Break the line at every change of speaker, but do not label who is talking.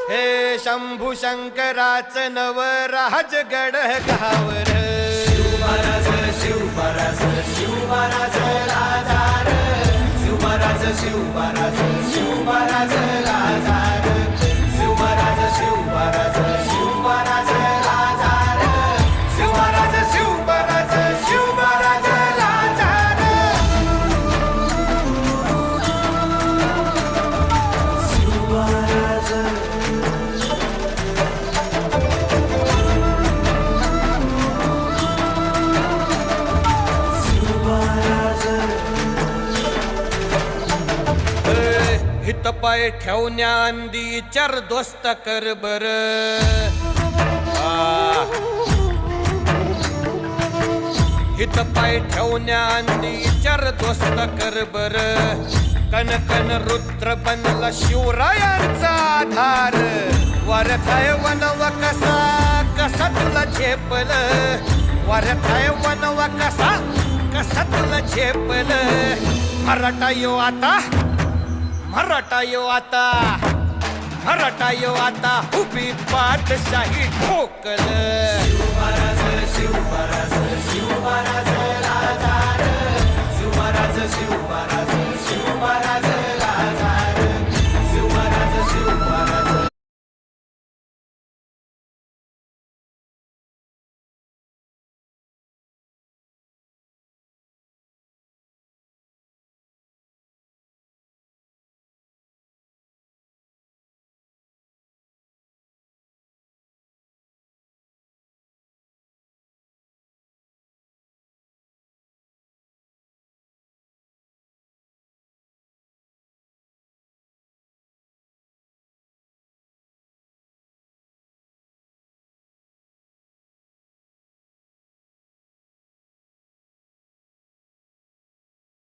हे शंभू शंकराचं नवराज गड गावर
शिवमहाराज शिवमहाराज शिवमहाराज राजार शिवमहाराज शिवमहाराज शिवमहाराज राजार शिवमहाराज शिवमहाराज शिवमहाराज राजार शिवमहाराज शिवमहाराज शिवमहाराज राजार शिवमहाराज
हित पाय ठेवण्या अंदी चार दोस्त कर बर हित पाय ठेवण्या अंदी चार दोस्त कर बर कन कन रुद्र बनला शिवरायांचा आधार वारथाय वनव कसा कसा तुला झेपल वारथाय वनव कसा कसा तुला झेपल मराठा यो आता मराठा यो आता मराठा यो आता उभी पाठशाही ठोकल
शिवमहाराज शिवमहाराज शिवमहाराज राजार शिवमहाराज शिवमहाराज शिवमहाराज